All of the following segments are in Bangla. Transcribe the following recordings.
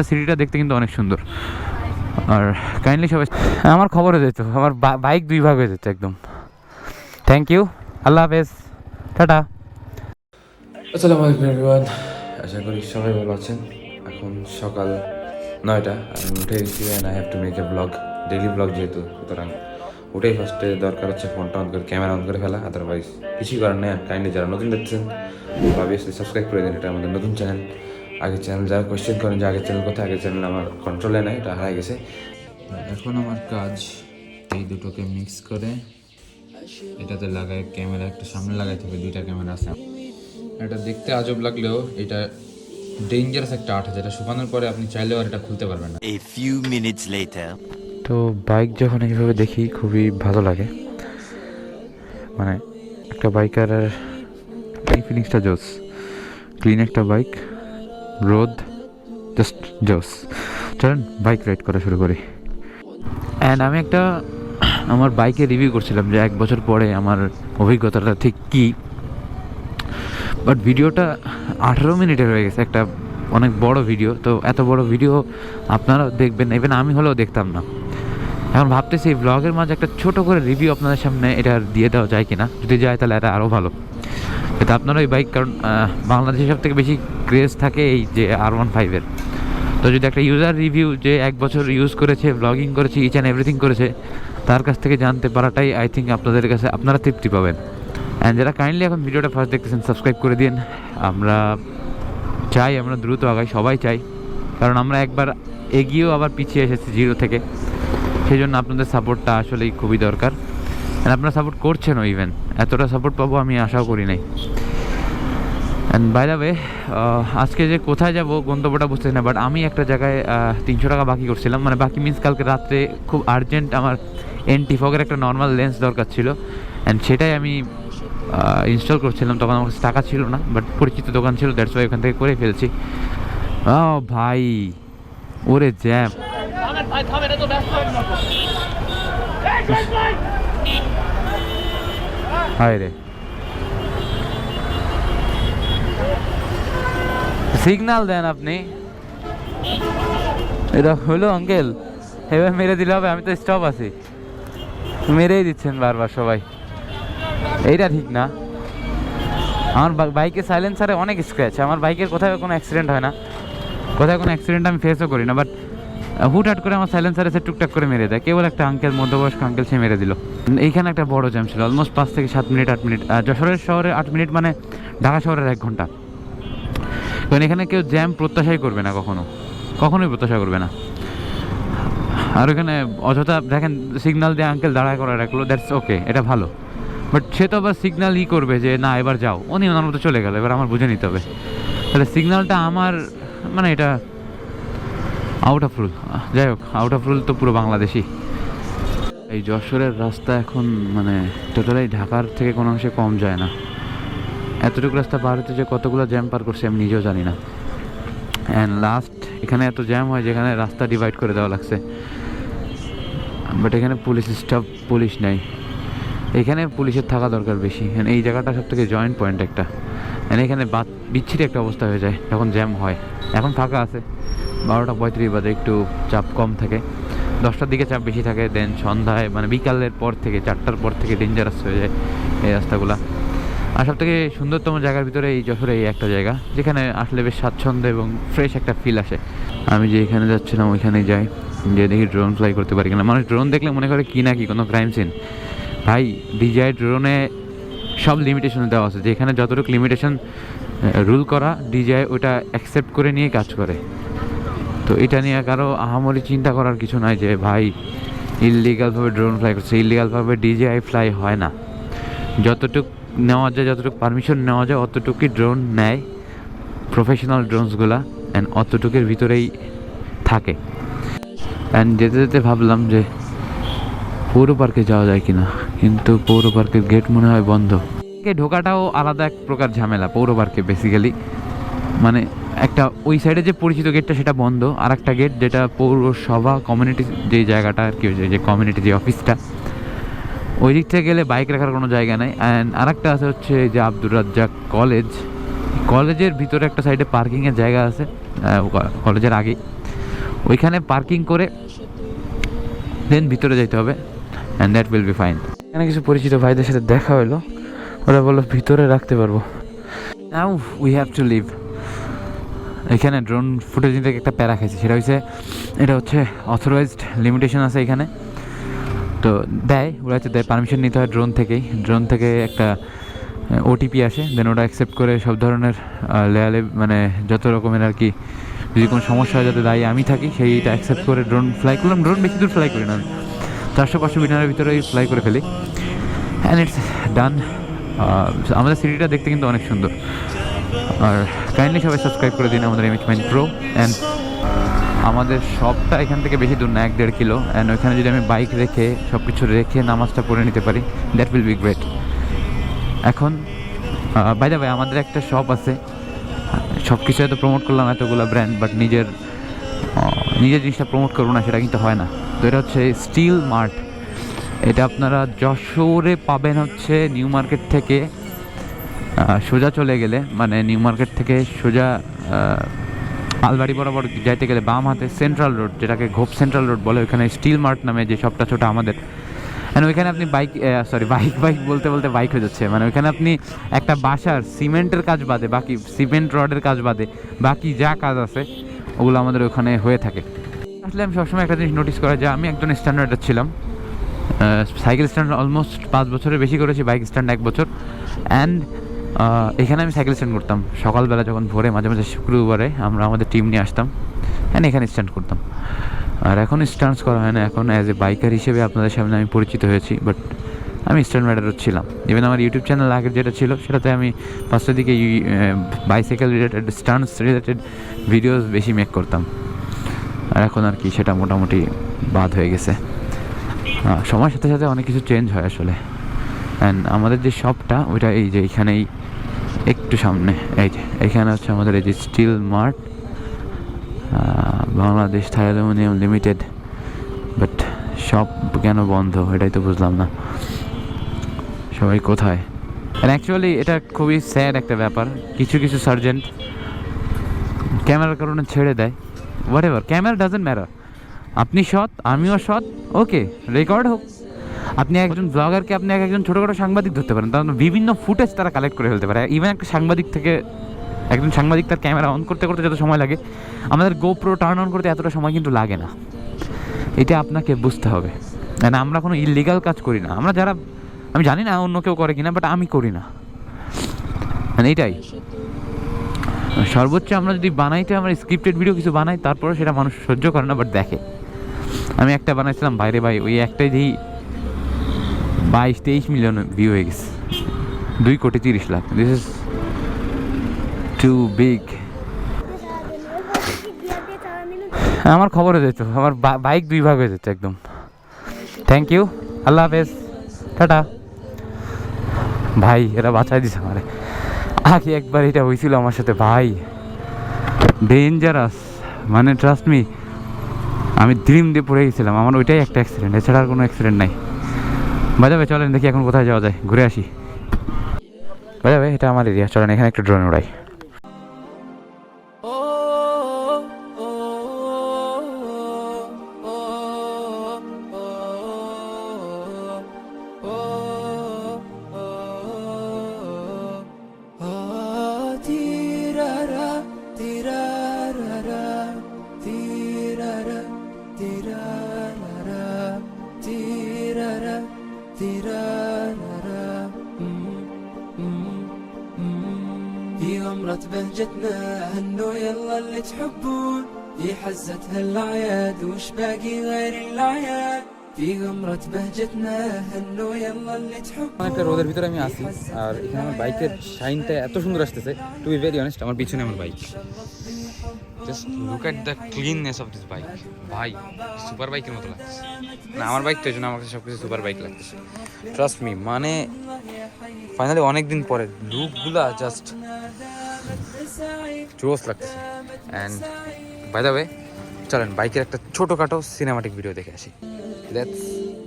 সিটিটা দেখতে কিন্তু অনেক সুন্দর। আর কাইন্ডলি সবাই আমার খবর হয়ে যেত, আমার বাইক 2 ভাগ হয়ে যেত একদম। থ্যাংক ইউ, আল্লাহ হাফেজ, টাটা। আসসালামু আলাইকুম এভরিওয়ান, আশা করি সবাই ভালো আছেন। এখন সকাল 9টা, আমি উঠে গেছি and I have to make a blog, daily blog যেহেতু, সুতরাং উঠেই ফার্স্টে দরকার হচ্ছে ফোনটা অন করে ক্যামেরা অন করে ফেলা, আদারওয়াইজ কিছুই করার নেই। আর কাইন্ডলি যারা নতুন দেখছেন অবভিয়াসলি সাবস্ক্রাইব করে দিন, এটা আমাদের নতুন চ্যানেল। আগের চ্যানেল যারা কোয়েশ্চেন করেন যে আগের চ্যানেল কোথায়, আগের চ্যানেল আমার কন্ট্রোলে নেই, এটা হারাই গেছে। এখন আমার কাজ এই দুটোকে মিক্স করে এটাতে লাগাই, ক্যামেরা একটা সামনে লাগাই থাকে, 2টা ক্যামেরা আছে। এটা দেখতে আজব লাগলেও এটা ডেঞ্জারাস একটা আঠা, যেটা শুকানোর পরে আপনি চাইলেও আর এটা খুলতে পারবেন না। A few minutes later. তো বাইক যখন এইভাবে দেখি খুবই ভালো লাগে, মানে একটা বাইকারের এই ফিলিংসটা জোস। ক্লিন একটা বাইক, রোদ, জাস্ট জোস। চলেন বাইক রাইড করা শুরু করি। অ্যান্ড আমি একটা আমার বাইকে রিভিউ করছিলাম যে 1 বছর পরে আমার অভিজ্ঞতাটা ঠিক কী, বাট ভিডিওটা 18 মিনিটের হয়ে গেছে, একটা অনেক বড় ভিডিও। তো এত বড় ভিডিও আপনারাও দেখবেন, ইভেন আমি হলেও দেখতাম না। এখন ভাবতেছি এই ব্লগের মাঝে একটা ছোট করে রিভিউ আপনাদের সামনে এটা দিয়ে দেওয়া যায় কিনা, যদি যায় তাহলে এটা আরও ভালো। কিন্তু আপনারা ওই বাইক, কারণ বাংলাদেশে সব থেকে বেশি ক্রেজ থাকে এই যে R15-এর। তো যদি একটা ইউজার রিভিউ যে 1 বছর ইউজ করেছে, ব্লগিং করেছে, ইচ অ্যান্ড এভরিথিং করেছে, তার কাছ থেকে জানতে পারাটাই আই থিঙ্ক আপনাদের কাছে আপনারা তৃপ্তি পাবেন। অ্যান্ড যারা কাইন্ডলি এখন ভিডিওটা ফার্স্ট দেখতেছেন সাবস্ক্রাইব করে দিন। আমরা চাই আমরা দ্রুত আগাই, সবাই চাই, কারণ আমরা একবার এগিয়েও আবার পিছিয়ে এসেছি 0 থেকে। সেই জন্য আপনাদের সাপোর্টটা আসলেই খুবই দরকার। অ্যান্ড আপনারা সাপোর্ট করছেনও, ইভেন এতটা সাপোর্ট পাবো আমি আশাও করি নাই। অ্যান্ড বাই দ্য ওয়ে, আজকে যে কোথায় যাব গন্তব্যটা বুঝতেছি না, বাট আমি একটা জায়গায় 300 টাকা বাকি করছিলাম, মানে বাকি মিন্স কালকে রাত্রে খুব আর্জেন্ট আমার এন্টি ফগের একটা নর্মাল লেন্স দরকার ছিল, অ্যান্ড সেটাই আমি ইনস্টল করছিলাম। তখন আমার কাছে টাকা ছিল না, বাট পরিচিত দোকান ছিল, দ্যাটস ওয়াই ওখান থেকে করে ফেলছি। ও ভাই, ওরে জ্যাম! হায় রে, সিগন্যাল দেন আপনি। এটা হলো আঙ্কেল, এবার মেরে দিলে হবে? আমি তো স্টপ আছি, মেরেই দিচ্ছেন বারবার সবাই, এইটা ঠিক না। আমার বাইকের সাইলেন্সারে অনেক স্ক্র্যাচ, আমার বাইকের কোথাও কোনো অ্যাক্সিডেন্ট হয় না, কোথাও কোনো অ্যাক্সিডেন্ট আমি ফেসও করি না, বাট হুটহাট করে আমার সাইলেন্সারে সে টুকটাক করে মেরে দেয়। কেবল একটা আঙ্কেল, মধ্যবয়স্ক আঙ্কেল, সে মেরে দিল। এইখানে একটা বড় জ্যাম ছিল, অলমোস্ট 5 থেকে 7 মিনিট, 8 মিনিট। যশোরের শহরে 8 মিনিট মানে ঢাকা শহরের 1 ঘন্টা। কারণ এখানে কেউ জ্যাম প্রত্যাশাই করবে না, কখনোই প্রত্যাশা করবে না। আর ওখানে অযথা দেখেন সিগন্যাল দিয়ে আঙ্কেল দাঁড়ায় করে রাখলো, দ্যাটস ওকে, এটা ভালো। বাট সে তো আবার সিগন্যাল করবে যে না এবার যাও, উনি ওনার মতো চলে গেল, এবার আমার বুঝে নিতে হবে। তাহলে সিগন্যালটা আমার, মানে এটা আউট অফ রুল। যাই হোক, আউট অফ রুল তো পুরো বাংলাদেশি। এই যশোরের রাস্তা এখন মানে টোটালি ঢাকার থেকে কোনো অংশে কম যায় না। এতটুকু রাস্তা পার হতে যে কতগুলো জ্যাম পার করছে আমি নিজেও জানি না। অ্যান্ড লাস্ট এখানে এত জ্যাম হয় যেখানে রাস্তা ডিভাইড করে দেওয়া লাগছে, বাট এখানে পুলিশ স্টাফ, পুলিশ নেই। এখানে পুলিশের থাকা দরকার বেশি। এই জায়গাটা সব থেকে জয়েন্ট পয়েন্ট একটা, এখানে বিচ্ছিরি একটা অবস্থা হয়ে যায় যখন জ্যাম হয়। এখন ফাঁকা আছে, 12:35 বাজে, একটু চাপ কম থাকে। 10টার দিকে চাপ বেশি থাকে, দেন সন্ধ্যায় মানে বিকালের পর থেকে 4টার পর থেকে ডেঞ্জারাস হয়ে যায় এই রাস্তাগুলো। আর সব থেকে সুন্দরতম জায়গার ভিতরে এই যশোরে এই একটা জায়গা, যেখানে আসলে বেশ স্বাচ্ছন্দ্য এবং ফ্রেশ একটা ফিল আসে। আমি যে এখানে যাচ্ছিলাম ওইখানেই যাই, যে দেখি ড্রোন ফ্লাই করতে পারি কিনা। মানুষ ড্রোন দেখলে মনে করে কি না কি কোনো ক্রাইম সিন। ভাই, ডিজিআই ড্রোনে সব লিমিটেশন দেওয়া আছে, যেখানে যতটুকু লিমিটেশন রুল করা, ডিজিআই ওটা অ্যাকসেপ্ট করে নিয়ে কাজ করে। তো এটা নিয়ে কারো আহামরি চিন্তা করার কিছু নাই যে ভাই ইললিগালভাবে ড্রোন ফ্লাই করছে। ইললিগালভাবে ডিজিআই ফ্লাই হয় না, যতটুকু নেওয়া যায়, যতটুকু পারমিশন নেওয়া যায় অতটুকুই ড্রোন নেয় প্রফেশনাল ড্রোনসগুলা, অ্যান্ড অতটুকুর ভিতরেই থাকে। অ্যান্ড যেতে যেতে ভাবলাম যে পৌর পার্কে যাওয়া যায় কিনা, কিন্তু পৌর পার্কের গেট মনে হয় বন্ধ। ঢোকাটাও আলাদা এক প্রকার ঝামেলা পৌর পার্কে বেসিক্যালি, মানে একটা ওই সাইডে যে পরিচিত গেটটা সেটা বন্ধ, আর একটা গেট যেটা পৌরসভা কমিউনিটি যে জায়গাটা আর কি, যে কমিউনিটি যে অফিসটা, ওই দিক থেকে গেলে বাইক রাখার কোনো জায়গা নেই। অ্যান্ড আরেকটা আছে হচ্ছে যে আব্দুর রাজ্জাক কলেজ, কলেজের ভিতরে একটা সাইডে পার্কিংয়ের জায়গা আছে কলেজের আগে, ওইখানে পার্কিং করে দেন ভিতরে যেতে হবে, and that will be fine. এখানে কিছু পরিচিত ভাইদের সাথে দেখা হলো, ওরা বললো ভিতরে রাখতে পারবো। Now we have to leave. এখানে ড্রোন ফুটেজ থেকে একটা প্যারা খাইছে, সেটা হচ্ছে এটা হচ্ছে অথরাইজড লিমিটেশন আছে এখানে, তো দেয় ওরা হচ্ছে দেয়, পারমিশন নিতে হয় ড্রোন থেকেই। ড্রোন থেকে একটা ওটিপি আসে, দেন ওটা অ্যাকসেপ্ট করে সব ধরনের লেয়ালে মানে যত রকমের আর কি যদি কোনো সমস্যা হয় যাতে দায়ী আমি থাকি সেইটা অ্যাকসেপ্ট করে ড্রোন ফ্লাই করলাম। ড্রোন বেশি দূর ফ্লাই করি না আমি, 400-500 মিটারের ভিতরেই ফ্লাই করে ফেলি, অ্যান্ড ইটস ডান। আমাদের সিটিটা দেখতে কিন্তু অনেক সুন্দর। আর কাইন্ডলি সবাই সাবস্ক্রাইব করে দিন আমাদের এমএইচ মাইন প্রো। অ্যান্ড আমাদের শপটা এখান থেকে বেশি দূর না, 1-1.5 কিলো। অ্যান্ড ওইখানে যদি আমি বাইক রেখে সব কিছু রেখে নামাজটা পড়ে নিতে পারি, দ্যাট উইল বি গ্রেট। এখন বাই দ্য ওয়ে আমাদের একটা শপ আছে, সব কিছু এত প্রমোট করলাম এতগুলো ব্র্যান্ড, বাট নিজের জিনিসটা প্রমোট করবো না সেটা কিন্তু হয় না। তো এটা হচ্ছে স্টিল মার্ট, এটা আপনারা যশোরে পাবেন হচ্ছে নিউ মার্কেট থেকে সোজা চলে গেলে, মানে নিউ মার্কেট থেকে সোজা আলবাড়ি বরাবর যাইতে গেলে বাম হাতে সেন্ট্রাল রোড, যেটাকে ঘোপ সেন্ট্রাল রোড বলে, ওইখানে স্টিল মার্ট নামে যে শপটা ছোটো আমাদের। অ্যান্ড ওইখানে আপনি বাইক বলতে বলতে বাইক হয়ে যাচ্ছে, মানে ওইখানে আপনি একটা বাসার সিমেন্টের কাজ বাদে বাকি, সিমেন্ট রডের কাজ বাদে বাকি যা কাজ আছে ওগুলো আমাদের ওখানে হয়ে থাকে। আসলে আমি সবসময় একটা জিনিস নোটিস করা, যে আমি একজন স্ট্যান্ডার্ডার ছিলাম, সাইকেল স্ট্যান্ড অলমোস্ট 5 বছরের বেশি করেছি, বাইক স্ট্যান্ড 1 বছর। অ্যান্ড এখানে আমি সাইকেল স্ট্যান্ড করতাম সকালবেলা, যখন ভোরে মাঝে মাঝে শুক্রবারে আমরা আমাদের টিম নিয়ে আসতাম, অ্যান্ড এখানে স্ট্যান্ড করতাম। আর এখন স্ট্যান্ডস করা হয় না, এখন অ্যাজ এ বাইকার হিসেবে আপনাদের সামনে আমি পরিচিত হয়েছি, বাট আমি স্ট্যান্ড রাইডারও ছিলাম। ইভেন আমার ইউটিউব চ্যানেল আগের যেটা ছিল সেটাতে আমি ফার্স্টের দিকে bicycle related, stunts related videos বেশি মেক করতাম, আর এখন আর কি সেটা মোটামুটি বাদ হয়ে গেছে। সময়ের সাথে সাথে অনেক কিছু চেঞ্জ হয় আসলে। অ্যান্ড আমাদের যে শপটা ওইটা এই যে এইখানেই একটু সামনে, এই যে এইখানে হচ্ছে আমাদের এই যে steel mart, Bangladesh Thai aluminium limited. But shop কেন বন্ধ এটাই তো বুঝলাম না, সবাই কোথায়। আর অ্যাকচুয়ালি এটা খুবই স্যাড একটা ব্যাপার, কিছু কিছু সার্জেন্ট ক্যামেরার কারণে ছেড়ে দেয়, what ever, camera doesn't matter. আপনি সৎ, আমিও সৎ, ওকে রেকর্ড হোক। আপনি একজন ব্লগারকে আপনি একজন ছোটোখাটো সাংবাদিক ধরতে পারেন, তার বিভিন্ন ফুটেজ তারা কালেক্ট করে ফেলতে পারে। ইভেন একটা সাংবাদিক থেকে একজন সাংবাদিক তার ক্যামেরা অন করতে করতে যত সময় লাগে, আমাদের গোপ্রো টার্ন অন করতে এতটা সময় কিন্তু লাগে না। এটা আপনাকে বুঝতে হবে। মানে আমরা কোনো ইলিগাল কাজ করি না, আমরা যারা, আমি জানি না অন্য কেউ করে কিনা, বাট আমি করি না, মানে এইটাই সর্বোচ্চ। আমরা যদি বানাইতে আমরা স্ক্রিপ্টেড ভিডিও কিছু বানাই, তারপরে সেটা মানুষ সহ্য করে না, বাট দেখে। আমি একটা বানাইছিলাম বাইরে ভাই, ওই একটাই দিই 22-23 মিলিয়ন ভিউ হয়ে গেছে, 2,30,00,000। This is too big. আমার খবর হয়ে যেত, আমার বাইক 2 ভাগ হয়ে যেত একদম। থ্যাংক ইউ, আল্লাহ হাফেজ, টাটা। ভাই এরা বাঁচাই দিছে আমারে, আগে একবার এটা হয়েছিল আমার সাথে ভাই, ডেঞ্জারাস, মানে ট্রাস্ট মি, আমি ড্রিম দিয়ে পড়ে গেছিলাম। আমার ওইটাই একটা অ্যাক্সিডেন্ট, এছাড়া আর কোনো অ্যাক্সিডেন্ট নাই। বাজাবে চলেন দেখি এখন কোথায় যাওয়া যায়, ঘুরে আসি। বাজাবে এটা আমার এরিয়া, চলেন এখানে একটা ড্রোন উড়াই। في غمرة بهجتنا هنوا يلا اللي تحبون، في حزة هالأعياد وش باقي غير الأعياد، في غمرة بهجتنا هنوا يلا اللي تحبون। একটা রোদের ভিতরে আমি আছি, আর এখানে আমার বাইকের শাইনটা এত সুন্দর আসতেছে, টু বি ভেরি অনেস্ট। আমার পিছনে আমার bike, just look at the cleanness of this bike. ভাই সুপার বাইকের মতো লাগতেছে না, আমার বাইক তো এই জন্য আমার কাছে সব কিছু সুপার বাইক লাগতেছে, ট্রাস্ট মি। মানে ফাইনালি অনেকদিন পরে লুকগুলা জাস্ট জোস লাগতেছে। অ্যান্ড বাই দ্য ওয়ে চলেন বাইকের একটা ছোটোখাটো সিনেমাটিক ভিডিও দেখে আসি, লেটস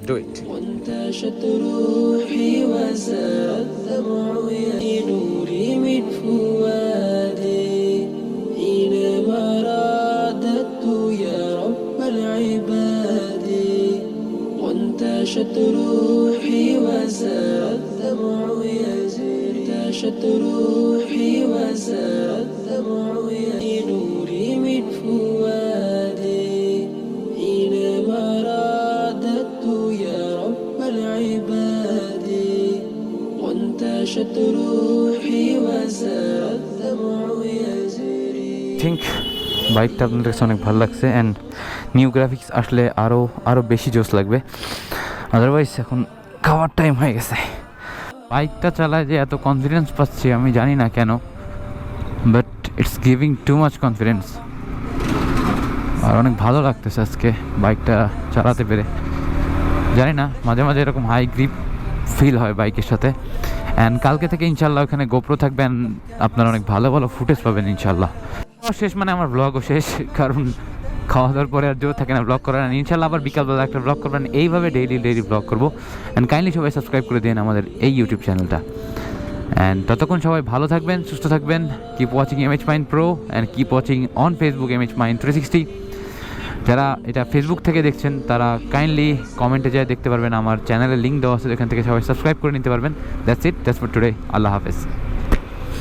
ডু ইট। وانتشت روحي وسال الدمع يا نوري من فؤادي حينما رددت يا رب العباد وانتشت روحي وسال الدمع يزري انتشت روحي وسال الدمع يا نوري من فؤادي حينما رددت يا رب العباد وانتشت روحي وسال الدمع يزري থিঙ্ক বাইকটা আপনাদের কাছে অনেক ভালো লাগছে অ্যান্ড নিউ গ্রাফিক্স আসলে আরও বেশি জোশ লাগবে। আদারওয়াইজ এখন খাওয়ার টাইম হয়ে গেছে। বাইকটা চালায় যে এত কনফিডেন্স পাচ্ছি আমি জানি না কেন, but it's giving too much confidence. আর অনেক ভালো লাগতেছে আজকে বাইকটা চালাতে পেরে। জানি না, মাঝে মাঝে এরকম হাই গ্রিপ ফিল হয় বাইকের সাথে। অ্যান্ড কালকে থেকে ইনশাল্লাহ ওখানে গোপ্রো থাকবেন, আপনারা অনেক ভালো ভালো ফুটেজ পাবেন ইনশাল্লাহ। শেষ মানে আমার ব্লগও শেষ, কারণ খাওয়া দাওয়ার পরে আর জোর থাকে না ব্লগ করার। ইনশাল্লাহ আবার বিকালবেলা একটা ব্লগ করবেন, এইভাবে ডেইলি ব্লগ করবো। অ্যান্ড কাইন্ডলি সবাই সাবস্ক্রাইব করে দিন আমাদের এই ইউটিউব চ্যানেলটা। অ্যান্ড ততক্ষণ সবাই ভালো থাকবেন, সুস্থ থাকবেন। Keep watching MH Mind Pro and keep watching on Facebook MH Mind 360। যারা এটা ফেসবুক থেকে দেখছেন তারা কাইন্ডলি কমেন্টে যায় দেখতে পারবেন, আমার চ্যানেলের লিঙ্ক দেওয়া আছে, এখান থেকে সবাই সাবস্ক্রাইব করে নিতে পারবেন। That's for today. আল্লাহ হাফেজ।